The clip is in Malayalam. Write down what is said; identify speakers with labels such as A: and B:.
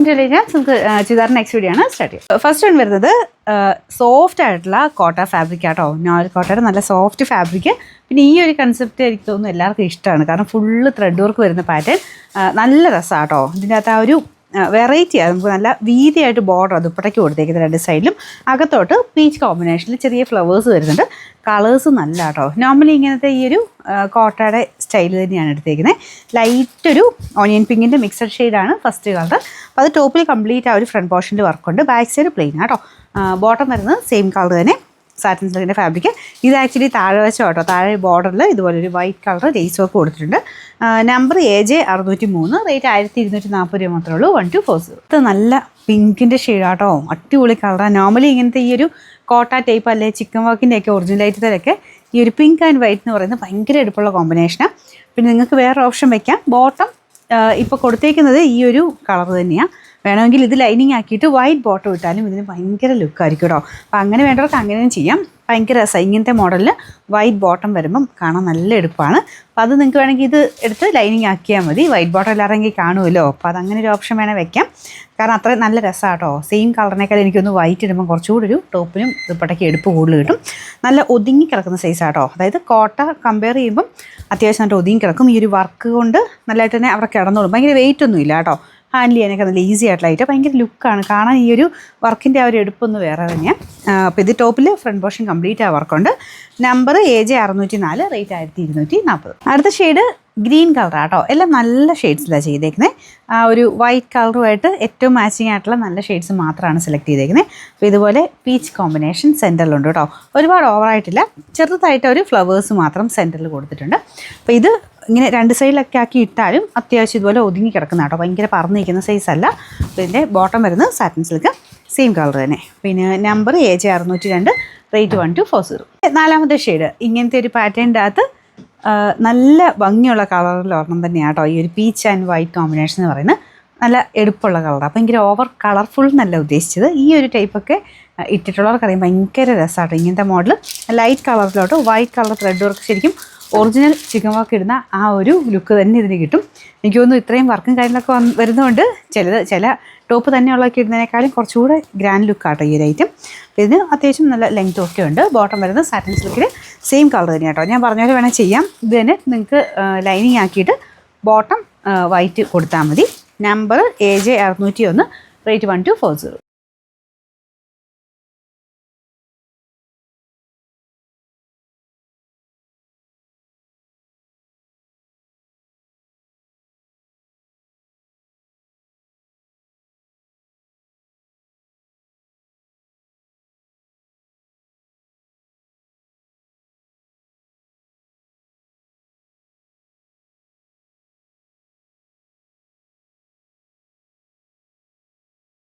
A: നമുക്ക് ചുരിദാർ നെക്സ്റ്റ് വീഡിയോ ആണ് സ്റ്റാർട്ട് ചെയ്യുക. ഫസ്റ്റ് വൺ വരുന്നത് സോഫ്റ്റ് ആയിട്ടുള്ള കോട്ട ഫാബ്രിക് ആട്ടോ. നോയൽ കോട്ടയുടെ നല്ല സോഫ്റ്റ് ഫാബ്രിക്. പിന്നെ ഈ ഒരു കൺസെപ്റ്റ് എനിക്ക് തോന്നുന്നു എല്ലാവർക്കും ഇഷ്ടമാണ്. കാരണം ഫുള്ള് ത്രെഡ് വർക്ക് വരുന്ന പാറ്റേൺ നല്ല രസമാണ് കേട്ടോ. ഇതിൻ്റെ അകത്ത് ആ ഒരു വെറൈറ്റിയാണ്. നമുക്ക് നല്ല വീതിയായിട്ട് ബോർഡർ ദുപ്പട്ടയ്ക്ക് കൊടുത്തേക്കുന്നത് രണ്ട് സൈഡിലും. അകത്തോട്ട് പീച്ച് കോമ്പിനേഷനിൽ ചെറിയ ഫ്ലവേഴ്സ് വരുന്നുണ്ട്. കളേഴ്സ് നല്ല കേട്ടോ. നോർമലി ഇങ്ങനത്തെ ഈ ഒരു കോട്ടയുടെ സ്റ്റൈൽ തന്നെയാണ് എടുത്തേക്കുന്നത്. ലൈറ്റൊരു ഓണിയൻ പിങ്കിൻ്റെ മിക്സഡ് ഷെയ്ഡാണ് ഫസ്റ്റ് കളർ. അപ്പോൾ അത് ടോപ്പിൽ കംപ്ലീറ്റ് ആ ഒരു ഫ്രണ്ട് പോർഷനിൽ വർക്കുണ്ട്. ബാക്ക് സൈഡ് പ്ലെയിൻ കേട്ടോ. ബോട്ടം വരുന്നത് സെയിം കളർ തന്നെ, സാറ്റിൻ സിൽക്കിൻ്റെ ഫാബ്രിക്. ഇത് ആക്ച്വലി താഴെ വശം കേട്ടോ. താഴെ ബോർഡറിൽ ഇതുപോലൊരു വൈറ്റ് കളർ ലേസ് വർക്ക് കൊടുത്തിട്ടുണ്ട്. നമ്പർ AJ 603, റേറ്റ് 1240 രൂപ മാത്രമേ ഉള്ളൂ. 1240. ഇത് നല്ല പിങ്കിൻ്റെ ഷെയ്ഡാട്ടോ. അടിപൊളി കളറാണ്. നോർമലി ഇങ്ങനത്തെ ഈ ഒരു കോട്ട ടൈപ്പ് അല്ലെ ചിക്കൻ വർക്കിൻ്റെ ഒക്കെ ഒറിജിനലായിട്ടൊക്കെ ഈ ഒരു പിങ്ക് ആൻഡ് വൈറ്റ് എന്ന് പറയുന്നത് ഭയങ്കര എടുപ്പുള്ള കോമ്പിനേഷനാണ്. പിന്നെ നിങ്ങൾക്ക് വേറെ ഓപ്ഷൻ വയ്ക്കാം. ബോട്ടം ഇപ്പോൾ കൊടുത്തേക്കുന്നത് ഈ ഒരു കളർ തന്നെയാണ്. വേണമെങ്കിൽ ഇത് ലൈനിങ് ആക്കിയിട്ട് വൈറ്റ് ബോട്ടം ഇട്ടാലും ഇതിന് ഭയങ്കര ലുക്കായിരിക്കും കേട്ടോ. അപ്പോൾ അങ്ങനെ വേണ്ടവർക്ക് അങ്ങനെയും ചെയ്യാം. ഭയങ്കര രസമാണ്. ഇങ്ങനത്തെ മോഡലിൽ വൈറ്റ് ബോട്ടം വരുമ്പം കാണാൻ നല്ല എടുപ്പാണ്. അപ്പോൾ അത് നിങ്ങൾക്ക് വേണമെങ്കിൽ ഇത് എടുത്ത് ലൈനിങ് ആക്കിയാൽ മതി. വൈറ്റ് ബോട്ടം എല്ലാവരെങ്കിൽ കാണുമല്ലോ. അപ്പോൾ അതങ്ങനെ ഒരു ഓപ്ഷൻ വേണേൽ വെക്കാം. കാരണം അത്രയും നല്ല രസമാണ് കേട്ടോ. സെയിം കളറിനേക്കാൾ എനിക്കൊന്ന് വൈറ്റ് ഇടുമ്പോൾ കുറച്ചുകൂടി ഒരു ടോപ്പിനും ദുപ്പട്ടയ്ക്ക് എടുപ്പ് കൂടുതൽ കിട്ടും. നല്ല ഒതുങ്ങി കിടക്കുന്ന സൈസാട്ടോ. അതായത് കോട്ട കമ്പയർ ചെയ്യുമ്പം അത്യാവശ്യം നല്ല ഒതുങ്ങി കിടക്കും. ഈ ഒരു വർക്ക് കൊണ്ട് നല്ലതായിട്ട് തന്നെ അവിടെ കിടന്നോളും. ഭയങ്കര വെയിറ്റ് ഒന്നും ഇല്ല കേട്ടോ. ഹാൻഡിൽ ചെയ്യാനൊക്കെ നല്ല ഈസി ആയിട്ടുള്ളതായിട്ട് ഭയങ്കര ലുക്കാണ് കാണാൻ. ഈ ഒരു വർക്കിൻ്റെ ആ ഒരു എടുപ്പൊന്ന് വേറെ തന്നെയാണ്. അപ്പോൾ ഇത് ടോപ്പിൽ ഫ്രണ്ട് പോർഷൻ കംപ്ലീറ്റ് ആ വർക്കുണ്ട്. Number AJ 604, rate 1240. അടുത്ത ഷെയ്ഡ് ഗ്രീൻ കളറാട്ടോ. എല്ലാം നല്ല ഷെയ്ഡ്സിലാണ് ചെയ്തേക്കുന്നത്. ആ ഒരു വൈറ്റ് കളറുമായിട്ട് ഏറ്റവും മാച്ചിങ് ആയിട്ടുള്ള നല്ല ഷെയ്ഡ്സ് മാത്രമാണ് സെലക്ട് ചെയ്തേക്കുന്നത്. അപ്പോൾ ഇതുപോലെ പീച്ച് കോമ്പിനേഷൻ സെൻറ്ററിലുണ്ട് കേട്ടോ. ഒരുപാട് ഓവറായിട്ടില്ല, ചെറുതായിട്ട് ഒരു ഫ്ലവേഴ്സ് മാത്രം സെൻറ്ററിൽ കൊടുത്തിട്ടുണ്ട്. അപ്പോൾ ഇത് ഇങ്ങനെ രണ്ട് സൈഡിലൊക്കെ ആക്കി ഇട്ടാലും അത്യാവശ്യം ഇതുപോലെ ഒതുങ്ങി കിടക്കുന്ന കേട്ടോ. ഭയങ്കര പറന്ന് നിൽക്കുന്ന സൈസല്ല. അപ്പോൾ ഇതിൻ്റെ ബോട്ടം വരുന്നത് സാറ്റിൻ സിൽക്ക്, സെയിം കളർ തന്നെ. പിന്നെ നമ്പർ AJ 602, റേറ്റ് 1240. നാലാമത്തെ ഷെയ്ഡ് ഇങ്ങനത്തെ ഒരു പാറ്റേണിൻ്റെ അകത്ത് നല്ല ഭംഗിയുള്ള കളറിൽ ഒരെണ്ണം തന്നെയാണ് കേട്ടോ. ഈ ഒരു പീച്ച് ആൻഡ് വൈറ്റ് കോമ്പിനേഷൻ എന്ന് പറയുന്നത് നല്ല എടുപ്പുള്ള കളറാണ്. ഭയങ്കര ഓവർ കളർഫുൾ എന്നല്ല ഉദ്ദേശിച്ചത്. ഈ ഒരു ടൈപ്പൊക്കെ ഇട്ടിട്ടുള്ളവർക്കറിയാം ഭയങ്കര രസമാട്ടോ. ഇങ്ങനത്തെ മോഡൽ ലൈറ്റ് കളറിലോട്ട് വൈറ്റ് കളർ ത്രെഡ് വർക്ക് ശരിക്കും ഒറിജിനൽ ചിക്കൻ വർക്ക് ഇടുന്ന ആ ഒരു ലുക്ക് തന്നെ ഇതിന് കിട്ടും. എനിക്ക് തോന്നുന്നു ഇത്രയും വർക്കും കാര്യങ്ങളൊക്കെ വരുന്നതുകൊണ്ട് ചില ടോപ്പ് തന്നെയുള്ളതൊക്കെ ഇടുന്നതിനേക്കാളും കുറച്ചുകൂടെ ഗ്രാൻഡ് ലുക്കാട്ടോ ഈ ഒരു ഐറ്റം. ഇതിന് അത്യാവശ്യം നല്ല ലെങ്ത്തും ഒക്കെ ഉണ്ട്. ബോട്ടം വരുന്നത് സാറ്റിൻ സിൽക്കിൽ സെയിം കളർ തന്നെ കേട്ടോ. ഞാൻ പറഞ്ഞ പോലെ വേണേൽ ചെയ്യാം. ഇത് തന്നെ നിങ്ങൾക്ക് ലൈനിങ് ആക്കിയിട്ട് ബോട്ടം വൈറ്റ് കൊടുത്താൽ മതി. Number AJ 601, rate 1240.